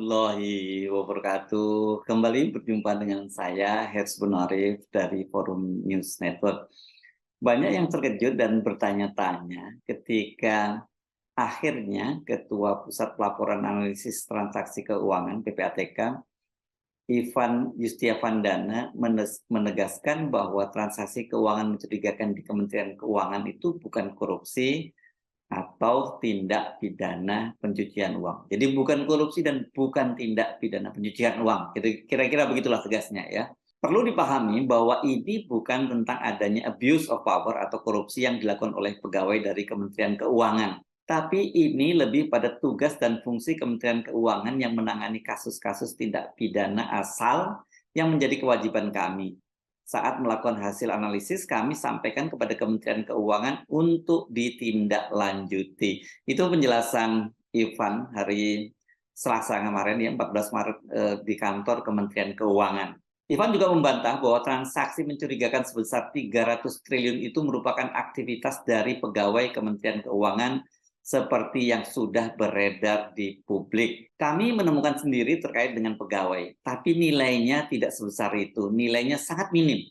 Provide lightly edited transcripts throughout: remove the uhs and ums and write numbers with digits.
warahmatullahi wabarakatuh. Kembali berjumpa dengan saya, Herzbun Arif dari Forum News Network. Banyak yang terkejut dan bertanya-tanya ketika akhirnya Ketua Pusat Pelaporan Analisis Transaksi Keuangan (PPATK) Ivan Yustiavandana menegaskan bahwa transaksi keuangan mencurigakan di Kementerian Keuangan itu bukan korupsi atau tindak pidana pencucian uang. Jadi bukan korupsi dan bukan tindak pidana pencucian uang. Kira-kira begitulah tegasnya ya. Perlu dipahami bahwa ini bukan tentang adanya abuse of power atau korupsi yang dilakukan oleh pegawai dari Kementerian Keuangan. Tapi ini lebih pada tugas dan fungsi Kementerian Keuangan yang menangani kasus-kasus tindak pidana asal yang menjadi kewajiban kami. Saat melakukan hasil analisis, kami sampaikan kepada Kementerian Keuangan untuk ditindaklanjuti. Itu penjelasan Ivan hari Selasa kemarin, ya 14 Maret di kantor Kementerian Keuangan. Ivan juga membantah bahwa transaksi mencurigakan sebesar 300 triliun itu merupakan aktivitas dari pegawai Kementerian Keuangan seperti yang sudah beredar di publik. Kami menemukan sendiri terkait dengan pegawai, tapi nilainya tidak sebesar itu, nilainya sangat minim.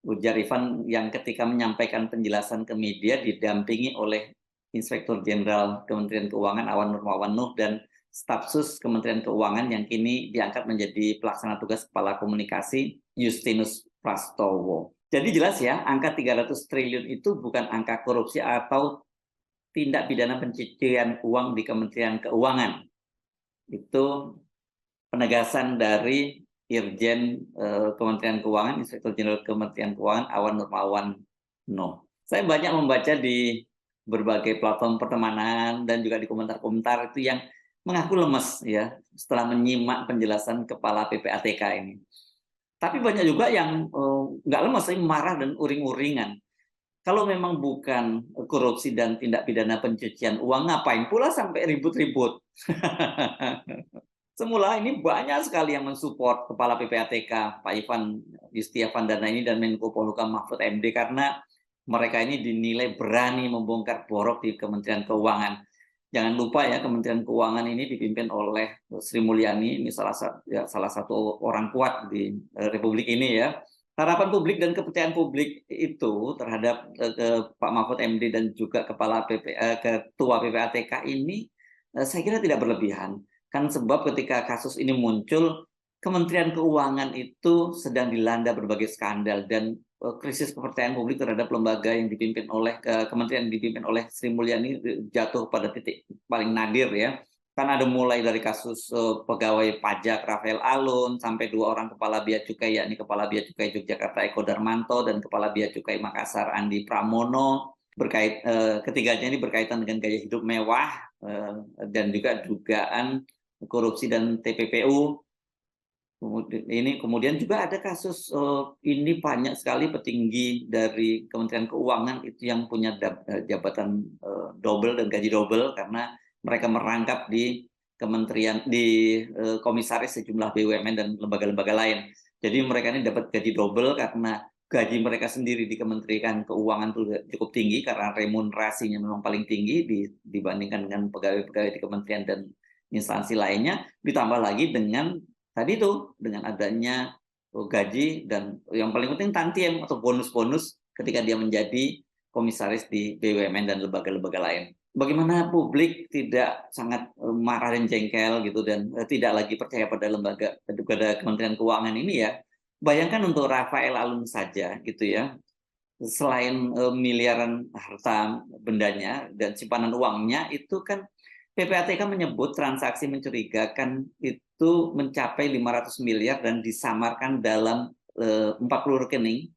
Ujar Ivan yang ketika menyampaikan penjelasan ke media didampingi oleh Inspektur Jenderal Kementerian Keuangan Awan Nurmawan Nuh dan staf sus Kementerian Keuangan yang kini diangkat menjadi pelaksana tugas Kepala Komunikasi Justinus Prastowo. Jadi jelas ya, angka 300 triliun itu bukan angka korupsi atau tindak pidana pencucian uang di Kementerian Keuangan. Itu penegasan dari Irjen Kementerian Keuangan, Inspektur Jenderal Kementerian Keuangan Awan Nurmawan Nuh. Saya banyak membaca di berbagai platform pertemanan dan juga di komentar-komentar itu yang mengaku lemes ya setelah menyimak penjelasan Kepala PPATK ini. Tapi banyak juga yang nggak lemes, tapi marah dan uring-uringan. Kalau memang bukan korupsi dan tindak pidana pencucian uang, ngapain pula sampai ribut-ribut? Semula ini banyak sekali yang mensupport Kepala PPATK, Pak Ivan Yustiavandana ini dan Menko Polhukam Mahfud MD karena mereka ini dinilai berani membongkar borok di Kementerian Keuangan. Jangan lupa ya, Kementerian Keuangan ini dipimpin oleh Sri Mulyani, ini salah satu orang kuat di Republik ini ya. Harapan publik dan kepercayaan publik itu terhadap Pak Mahfud MD dan juga Ketua PPATK ini saya kira tidak berlebihan. Kan sebab ketika kasus ini muncul, Kementerian Keuangan itu sedang dilanda berbagai skandal dan krisis kepercayaan publik terhadap lembaga yang dipimpin oleh kementerian yang dipimpin oleh Sri Mulyani jatuh pada titik paling nadir ya. Kan ada mulai dari kasus pegawai pajak Rafael Alun sampai 2 orang kepala bea cukai, yakni Kepala Bea Cukai Yogyakarta Eko Darmanto dan Kepala Bea Cukai Makassar Andi Pramono. Ketiganya ini berkaitan dengan gaya hidup mewah dan juga dugaan korupsi dan TPPU. Kemudian juga ada kasus ini banyak sekali petinggi dari Kementerian Keuangan itu yang punya jabatan double dan gaji double karena mereka merangkap di kementerian komisaris sejumlah BUMN dan lembaga-lembaga lain. Jadi mereka ini dapat gaji double karena gaji mereka sendiri di Kementerian Keuangan itu cukup tinggi karena remunerasinya memang paling tinggi dibandingkan dengan pegawai-pegawai di kementerian dan instansi lainnya, ditambah lagi dengan tadi itu dengan adanya gaji dan yang paling penting tantiem atau bonus-bonus ketika dia menjadi komisaris di BUMN dan lembaga-lembaga lain. Bagaimana publik tidak sangat marah dan jengkel gitu dan tidak lagi percaya pada Kementerian Keuangan ini ya. Bayangkan untuk Rafael Alun saja gitu ya. Selain miliaran harta bendanya dan simpanan uangnya itu kan PPATK menyebut transaksi mencurigakan itu mencapai 500 miliar dan disamarkan dalam 40 rekening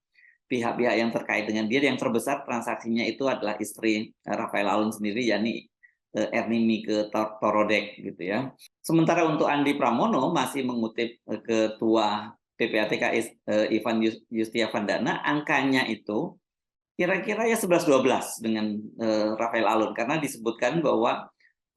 pihak-pihak yang terkait dengan dia. Yang terbesar transaksinya itu adalah istri Rafael Alun sendiri, yakni Erni Mike Torodek gitu ya. Sementara untuk Andi Pramono masih mengutip Ketua PPATK Ivan Yustiavandana, angkanya itu kira-kira ya 11-12 dengan Rafael Alun karena disebutkan bahwa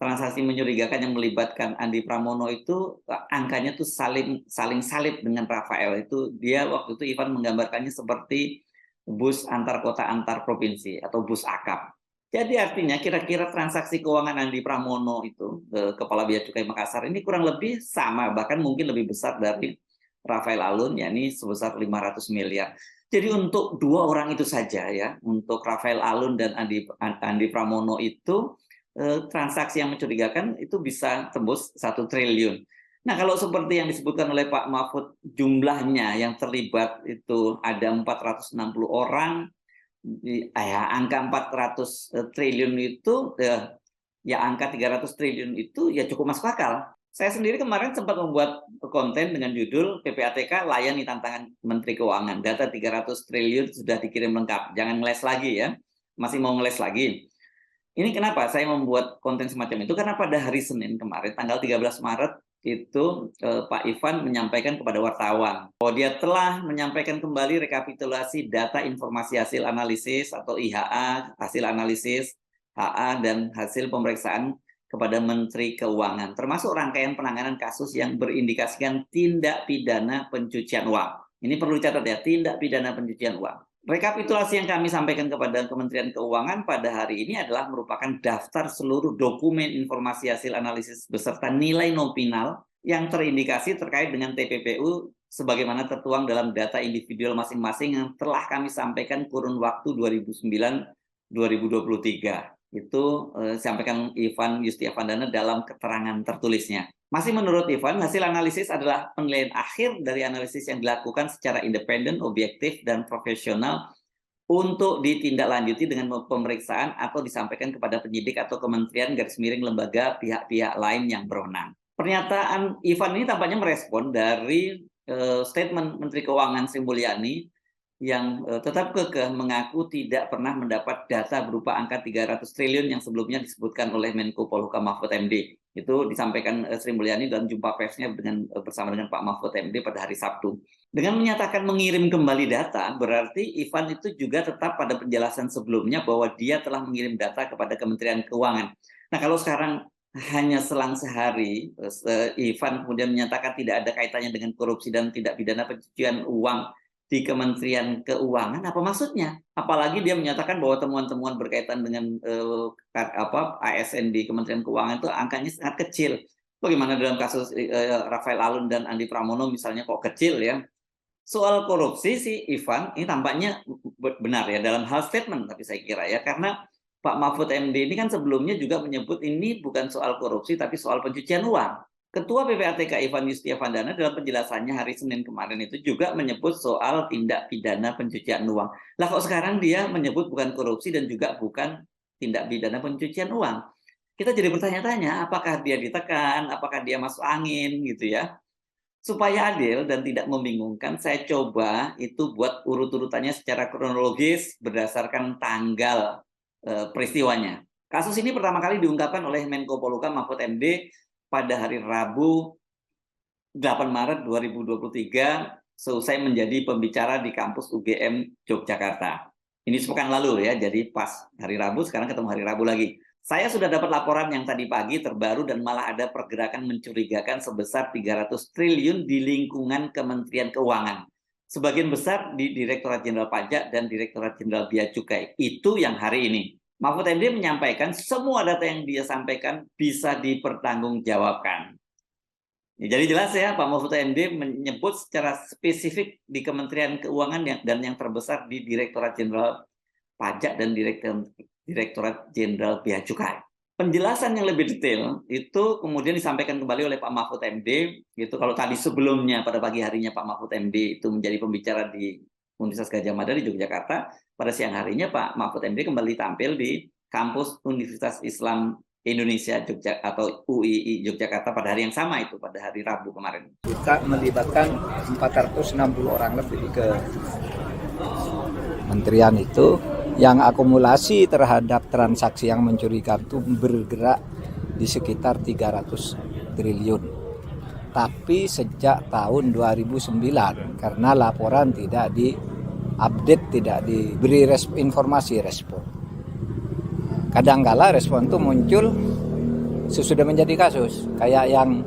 transaksi mencurigakan yang melibatkan Andi Pramono itu angkanya tuh saling salib dengan Rafael. Itu dia waktu itu Ivan menggambarkannya seperti bus antar kota antar provinsi atau bus akap. Jadi artinya kira-kira transaksi keuangan Andi Pramono itu, Kepala Bea Cukai Makassar ini kurang lebih sama, bahkan mungkin lebih besar dari Rafael Alun, yakni sebesar 500 miliar. Jadi untuk dua orang itu saja ya, untuk Rafael Alun dan Andi Pramono itu transaksi yang mencurigakan itu bisa tembus 1 triliun. Nah, kalau seperti yang disebutkan oleh Pak Mahfud, jumlahnya yang terlibat itu ada 460 orang, angka 400 triliun itu ya angka 300 triliun itu ya cukup masuk akal. Saya sendiri kemarin sempat membuat konten dengan judul PPATK layani tantangan Menteri Keuangan. Data 300 triliun sudah dikirim lengkap. Jangan ngeles lagi ya. Masih mau ngeles lagi. Ini kenapa saya membuat konten semacam itu? Karena pada hari Senin kemarin, tanggal 13 Maret, itu Pak Ivan menyampaikan kepada wartawan bahwa dia telah menyampaikan kembali rekapitulasi data informasi hasil analisis atau IHA, hasil analisis HA dan hasil pemeriksaan kepada Menteri Keuangan, termasuk rangkaian penanganan kasus yang berindikasikan tindak pidana pencucian uang. Ini perlu dicatat ya, tindak pidana pencucian uang. Rekapitulasi yang kami sampaikan kepada Kementerian Keuangan pada hari ini adalah merupakan daftar seluruh dokumen informasi hasil analisis beserta nilai nominal yang terindikasi terkait dengan TPPU sebagaimana tertuang dalam data individual masing-masing yang telah kami sampaikan kurun waktu 2009-2023. Itu disampaikan Ivan Yustiavandana dalam keterangan tertulisnya. Masih menurut Ivan, hasil analisis adalah penilaian akhir dari analisis yang dilakukan secara independen, objektif, dan profesional untuk ditindaklanjuti dengan pemeriksaan atau disampaikan kepada penyidik atau kementerian lembaga pihak-pihak lain yang berwenang. Pernyataan Ivan ini tampaknya merespon dari statement Menteri Keuangan Sri Mulyani yang tetap kekeh mengaku tidak pernah mendapat data berupa angka 300 triliun yang sebelumnya disebutkan oleh Menko Polhukam Mahfud MD. Itu disampaikan Sri Mulyani dalam jumpa persnya bersama dengan Pak Mahfud MD pada hari Sabtu. Dengan menyatakan mengirim kembali data, berarti Ivan itu juga tetap pada penjelasan sebelumnya bahwa dia telah mengirim data kepada Kementerian Keuangan. Nah, kalau sekarang hanya selang sehari, Ivan kemudian menyatakan tidak ada kaitannya dengan korupsi dan tindak pidana pencucian uang di Kementerian Keuangan, apa maksudnya? Apalagi dia menyatakan bahwa temuan-temuan berkaitan dengan ASN di Kementerian Keuangan itu angkanya sangat kecil. Bagaimana dalam kasus Rafael Alun dan Andi Pramono misalnya kok kecil ya? Soal korupsi sih Ivan ini tampaknya benar ya dalam hal statement, tapi saya kira ya karena Pak Mahfud MD ini kan sebelumnya juga menyebut ini bukan soal korupsi tapi soal pencucian uang. Ketua PPATK Ivan Yustiavandana dalam penjelasannya hari Senin kemarin itu juga menyebut soal tindak pidana pencucian uang. Lah kok sekarang dia menyebut bukan korupsi dan juga bukan tindak pidana pencucian uang. Kita jadi bertanya-tanya apakah dia ditekan, apakah dia masuk angin gitu ya. Supaya adil dan tidak membingungkan, saya coba itu buat urut-urutannya secara kronologis berdasarkan tanggal peristiwanya. Kasus ini pertama kali diungkapkan oleh Menko Polhukam Mahfud MD pada hari Rabu 8 Maret 2023 selesai menjadi pembicara di kampus UGM Yogyakarta. Ini sepekan lalu ya, jadi pas hari Rabu, sekarang ketemu hari Rabu lagi. Saya sudah dapat laporan yang tadi pagi terbaru dan malah ada pergerakan mencurigakan sebesar 300 triliun di lingkungan Kementerian Keuangan. Sebagian besar di Direktorat Jenderal Pajak dan Direktorat Jenderal Bea Cukai. Itu yang hari ini. Mahfud MD menyampaikan semua data yang dia sampaikan bisa dipertanggungjawabkan. Jadi jelas ya, Pak Mahfud MD menyebut secara spesifik di Kementerian Keuangan dan yang terbesar di Direktorat Jenderal Pajak dan Direktorat Jenderal Bea Cukai. Penjelasan yang lebih detail itu kemudian disampaikan kembali oleh Pak Mahfud MD. Itu kalau tadi sebelumnya pada pagi harinya Pak Mahfud MD itu menjadi pembicara di Universitas Gadjah Mada di Yogyakarta, pada siang harinya Pak Mahfud MD kembali tampil di kampus Universitas Islam Indonesia atau UII Yogyakarta pada hari yang sama itu, pada hari Rabu kemarin. Kita melibatkan 460 orang lebih ke kementerian itu, yang akumulasi terhadap transaksi yang mencurigakan itu bergerak di sekitar 300 triliun. Tapi sejak tahun 2009 karena laporan tidak diupdate, tidak diberi informasi respon. Kadangkala respon itu muncul sesudah menjadi kasus, kayak yang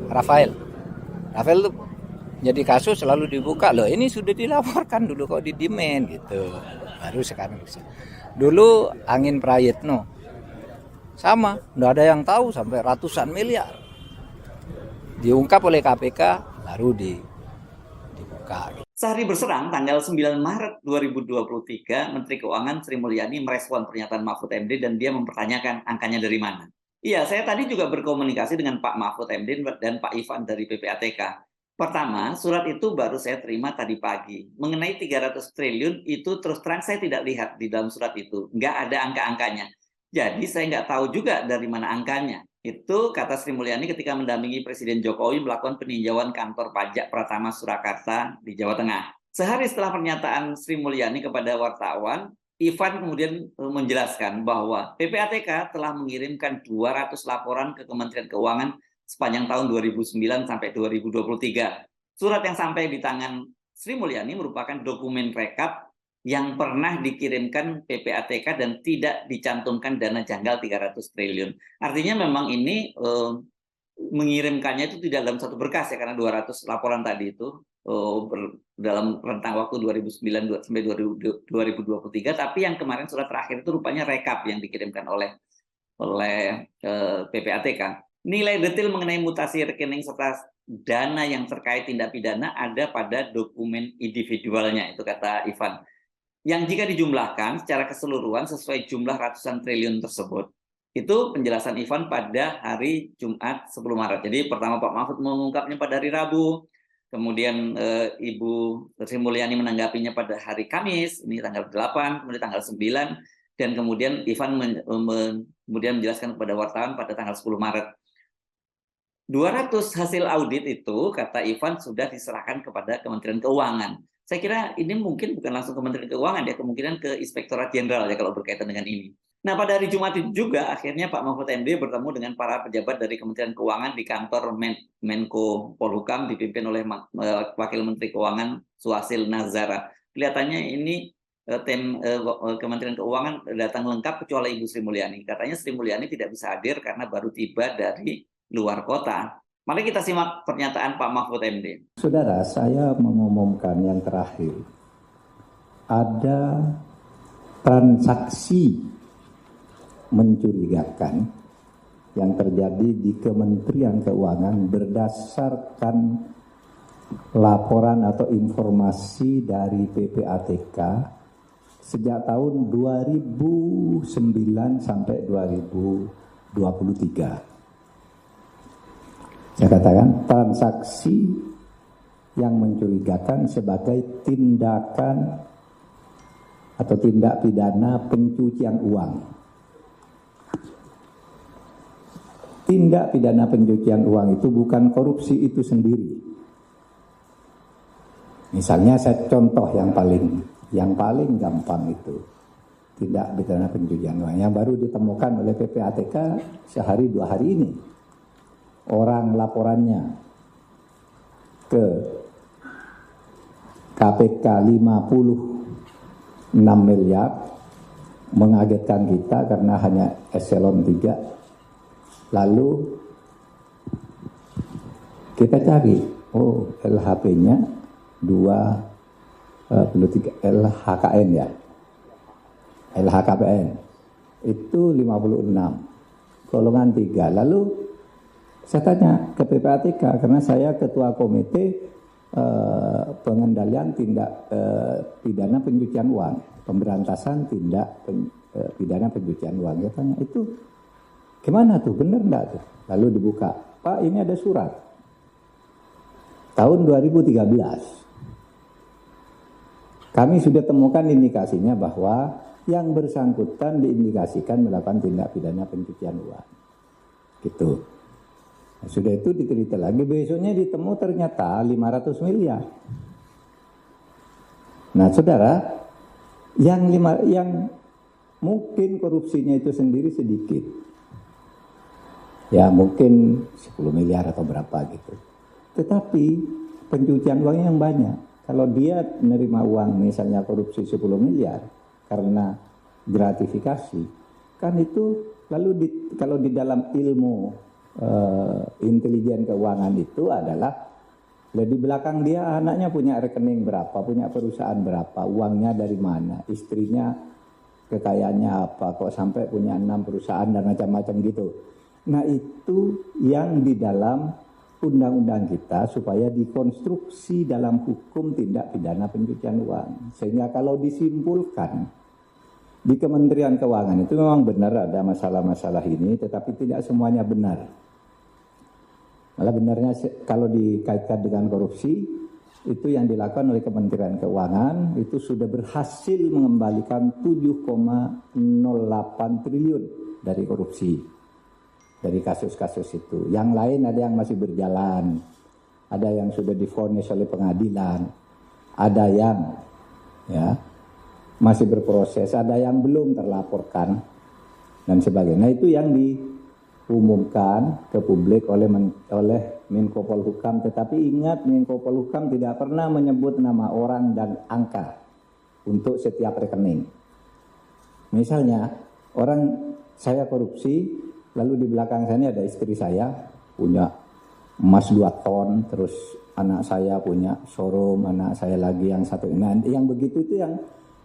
Rafael itu jadi kasus selalu dibuka, loh ini sudah dilaporkan dulu kok di demand gitu. Baru sekarang bisa. Dulu angin Prayitno sama, nggak ada yang tahu sampai ratusan miliar. Diungkap oleh KPK baru dibuka. Sehari berserang, tanggal 9 Maret 2023, Menteri Keuangan Sri Mulyani merespon pernyataan Mahfud MD dan dia mempertanyakan angkanya dari mana. Iya, saya tadi juga berkomunikasi dengan Pak Mahfud MD dan Pak Ivan dari PPATK. Pertama, surat itu baru saya terima tadi pagi. Mengenai 300 triliun itu terus terang saya tidak lihat di dalam surat itu. Nggak ada angka-angkanya. Jadi saya nggak tahu juga dari mana angkanya. Itu kata Sri Mulyani ketika mendampingi Presiden Jokowi melakukan peninjauan kantor pajak Pratama Surakarta di Jawa Tengah. Sehari setelah pernyataan Sri Mulyani kepada wartawan, Ivan kemudian menjelaskan bahwa PPATK telah mengirimkan 200 laporan ke Kementerian Keuangan sepanjang tahun 2009 sampai 2023. Surat yang sampai di tangan Sri Mulyani merupakan dokumen rekap yang pernah dikirimkan PPATK dan tidak dicantumkan dana janggal 300 triliun. Artinya memang ini mengirimkannya itu tidak dalam satu berkas ya, karena 200 laporan tadi itu dalam rentang waktu 2009 sampai 2023, tapi yang kemarin surat terakhir itu rupanya rekap yang dikirimkan oleh PPATK. Nilai detail mengenai mutasi rekening serta dana yang terkait tindak pidana ada pada dokumen individualnya, itu kata Ivan. Yang jika dijumlahkan secara keseluruhan sesuai jumlah ratusan triliun tersebut. Itu penjelasan Ivan pada hari Jumat 10 Maret. Jadi pertama Pak Mahfud mengungkapnya pada hari Rabu, kemudian Ibu Sri Mulyani menanggapinya pada hari Kamis, ini tanggal 8, kemudian tanggal 9, dan kemudian Ivan kemudian menjelaskan kepada wartawan pada tanggal 10 Maret. 200 hasil audit itu, kata Ivan, sudah diserahkan kepada Kementerian Keuangan. Saya kira ini mungkin bukan langsung Kementerian Keuangan ya, kemungkinan ke Inspektorat Jenderal ya kalau berkaitan dengan ini. Nah, pada hari Jumat itu juga akhirnya Pak Mahfud MD bertemu dengan para pejabat dari Kementerian Keuangan di kantor Menko Polhukam dipimpin oleh Wakil Menteri Keuangan Suhasil Nazara. Kelihatannya ini Kementerian Keuangan datang lengkap kecuali Ibu Sri Mulyani. Katanya Sri Mulyani tidak bisa hadir karena baru tiba dari luar kota. Mari kita simak pernyataan Pak Mahfud MD. Saudara, saya mengumumkan yang terakhir. Ada transaksi mencurigakan yang terjadi di Kementerian Keuangan berdasarkan laporan atau informasi dari PPATK sejak tahun 2009 sampai 2023. Saya katakan transaksi yang mencurigakan sebagai tindakan atau tindak pidana pencucian uang. Tindak pidana pencucian uang itu bukan korupsi itu sendiri. Misalnya saya contoh yang paling gampang itu tindak pidana pencucian uang yang baru ditemukan oleh PPATK sehari 2 hari ini. Orang laporannya ke KPK 56 miliar, mengagetkan kita karena hanya eselon 3. Lalu kita cari, LHP-nya 23 LHKN ya. LHKPN itu 56 golongan 3. Lalu saya tanya ke PPATK karena saya ketua komite pengendalian tindak pidana pencucian uang, pemberantasan tindak pidana pencucian uang. Saya tanya itu gimana tuh, benar enggak tuh? Lalu dibuka, Pak ini ada surat tahun 2013. Kami sudah temukan indikasinya bahwa yang bersangkutan diindikasikan melakukan tindak pidana pencucian uang. Gitu. Sudah itu diteliti lagi, besoknya ditemu ternyata 500 miliar. Nah saudara, yang mungkin korupsinya itu sendiri sedikit. Ya mungkin 10 miliar atau berapa gitu. Tetapi pencucian uangnya yang banyak. Kalau dia menerima uang misalnya korupsi 10 miliar karena gratifikasi, kan itu lalu kalau di dalam ilmu intelijen keuangan itu adalah Lah di belakang dia anaknya punya rekening berapa, punya perusahaan berapa, uangnya dari mana, istrinya kekayaannya apa, kok sampai punya 6 perusahaan dan macam-macam gitu. Nah itu yang di dalam undang-undang kita supaya dikonstruksi dalam hukum tindak pidana pencucian uang. Sehingga kalau disimpulkan di Kementerian Keuangan itu memang benar ada masalah-masalah ini, tetapi tidak semuanya benar. Malah benarnya kalau dikaitkan dengan korupsi, itu yang dilakukan oleh Kementerian Keuangan itu sudah berhasil mengembalikan 7,08 triliun dari korupsi, dari kasus-kasus itu. Yang lain ada yang masih berjalan, ada yang sudah divonis oleh pengadilan, ada yang masih berproses, ada yang belum terlaporkan, dan sebagainya. Nah itu yang diumumkan ke publik oleh Menko Polhukam, tetapi ingat Menko Polhukam tidak pernah menyebut nama orang dan angka untuk setiap rekening. Misalnya orang saya korupsi, lalu di belakang saya ini ada istri saya punya emas 2 ton, terus anak saya punya showroom, anak saya lagi yang satu. Nah yang begitu itu yang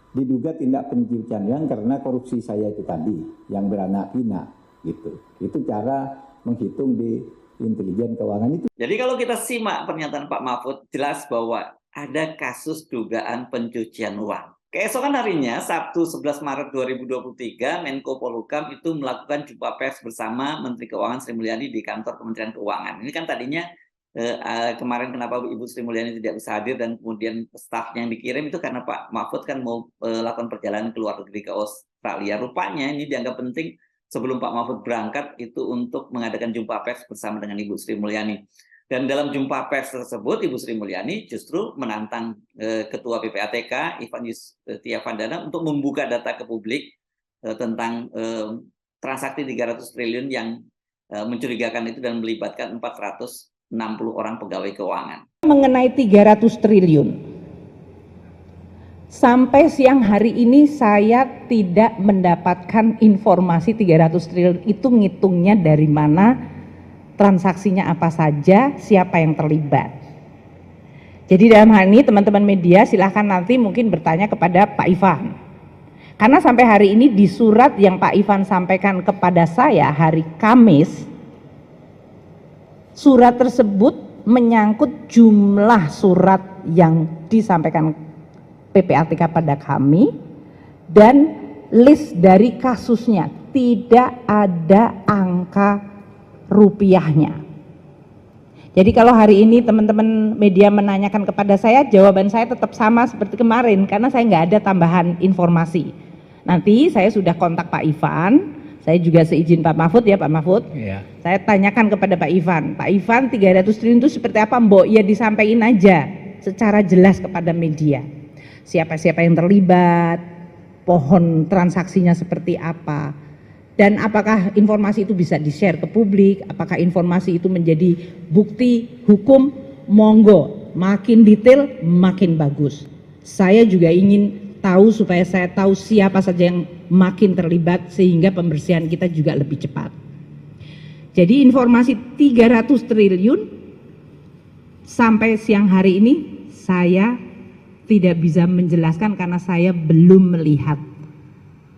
diduga tindak pencucian uang karena korupsi saya itu tadi yang beranak pinak gitu. Itu cara menghitung di intelijen keuangan itu. Jadi kalau kita simak pernyataan Pak Mahfud, jelas bahwa ada kasus dugaan pencucian uang. Keesokan harinya, Sabtu 11 Maret 2023, Menko Polhukam itu melakukan jumpa pers bersama Menteri Keuangan Sri Mulyani di kantor Kementerian Keuangan. Ini kan tadinya kemarin kenapa Ibu Sri Mulyani tidak bisa hadir dan kemudian stafnya yang dikirim itu karena Pak Mahfud kan mau melakukan perjalanan ke luar negeri ke Australia. Rupanya ini dianggap penting sebelum Pak Mahfud berangkat itu untuk mengadakan jumpa pers bersama dengan Ibu Sri Mulyani. Dan dalam jumpa pers tersebut Ibu Sri Mulyani justru menantang Ketua PPATK Ivan Yustiavandana untuk membuka data ke publik tentang transaksi 300 triliun yang mencurigakan itu dan melibatkan 460 orang pegawai keuangan. Mengenai 300 triliun, sampai siang hari ini saya tidak mendapatkan informasi 300 triliun itu ngitungnya dari mana, transaksinya apa saja, siapa yang terlibat. Jadi dalam hal ini teman-teman media silahkan nanti mungkin bertanya kepada Pak Ivan. Karena sampai hari ini di surat yang Pak Ivan sampaikan kepada saya hari Kamis, surat tersebut menyangkut jumlah surat yang disampaikan PPATK pada kami dan list dari kasusnya, tidak ada angka rupiahnya. Jadi kalau hari ini teman-teman media menanyakan kepada saya, jawaban saya tetap sama seperti kemarin karena saya nggak ada tambahan informasi. Nanti saya sudah kontak Pak Ivan. Saya juga seizin Pak Mahfud ya Pak Mahfud. Iya. Saya tanyakan kepada Pak Ivan 300 triliun itu seperti apa Mbok? Ya disampaikan aja secara jelas kepada media. Siapa-siapa yang terlibat, pohon transaksinya seperti apa, dan apakah informasi itu bisa di-share ke publik, apakah informasi itu menjadi bukti hukum, monggo, makin detail makin bagus. Saya juga ingin tahu supaya saya tahu siapa saja yang makin terlibat sehingga pembersihan kita juga lebih cepat. Jadi informasi 300 triliun sampai siang hari ini saya tidak bisa menjelaskan karena saya belum melihat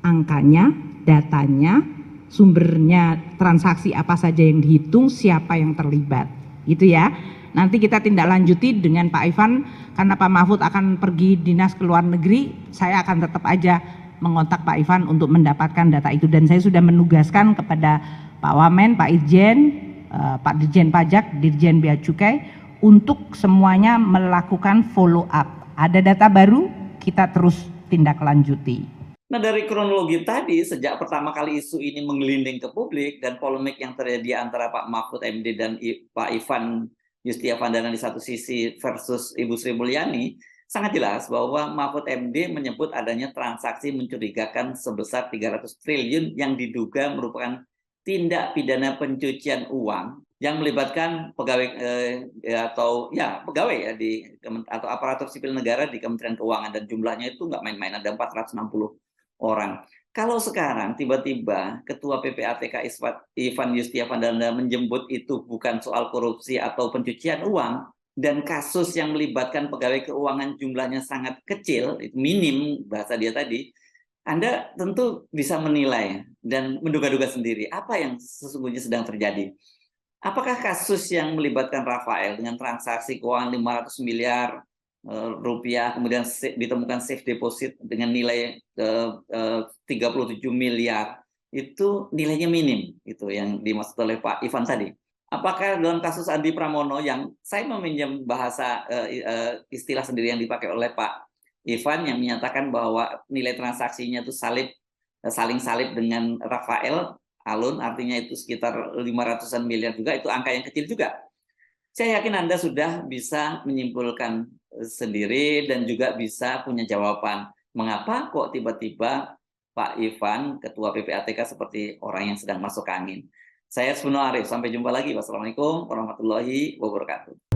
angkanya, datanya, sumbernya, transaksi apa saja yang dihitung, siapa yang terlibat. Gitu ya. Nanti kita tindak lanjuti dengan Pak Ivan, karena Pak Mahfud akan pergi dinas ke luar negeri, saya akan tetap aja mengontak Pak Ivan untuk mendapatkan data itu. Dan saya sudah menugaskan kepada Pak Wamen, Pak Irjen, Pak Dirjen Pajak, Dirjen Bea Cukai, untuk semuanya melakukan follow up. Ada data baru, kita terus tindak lanjuti. Nah dari kronologi tadi, sejak pertama kali isu ini menggelinding ke publik dan polemik yang terjadi antara Pak Mahfud MD dan Pak Ivan Yustiavandana di satu sisi versus Ibu Sri Mulyani, sangat jelas bahwa Mahfud MD menyebut adanya transaksi mencurigakan sebesar 300 triliun yang diduga merupakan tindak pidana pencucian uang yang melibatkan pegawai pegawai ya atau aparatur sipil negara di Kementerian Keuangan, dan jumlahnya itu nggak main-main, ada 460 orang. Kalau sekarang tiba-tiba Ketua PPATK Ivan Yustiavandana menjemput itu bukan soal korupsi atau pencucian uang, dan kasus yang melibatkan pegawai keuangan jumlahnya sangat kecil, minim bahasa dia tadi, Anda tentu bisa menilai dan menduga-duga sendiri apa yang sesungguhnya sedang terjadi. Apakah kasus yang melibatkan Rafael dengan transaksi keuangan 500 miliar rupiah, kemudian ditemukan safe deposit dengan nilai 37 miliar, itu nilainya minim, itu yang dimaksud oleh Pak Ivan tadi. Apakah dalam kasus Andi Pramono yang saya meminjam bahasa istilah sendiri yang dipakai oleh Pak Ivan yang menyatakan bahwa nilai transaksinya itu saling salib dengan Rafael Alun, artinya itu sekitar 500-an miliar juga, itu angka yang kecil juga. Saya yakin Anda sudah bisa menyimpulkan sendiri dan juga bisa punya jawaban. Mengapa kok tiba-tiba Pak Ivan, Ketua PPATK seperti orang yang sedang masuk angin. Saya Suno Arif, sampai jumpa lagi. Wassalamualaikum warahmatullahi wabarakatuh.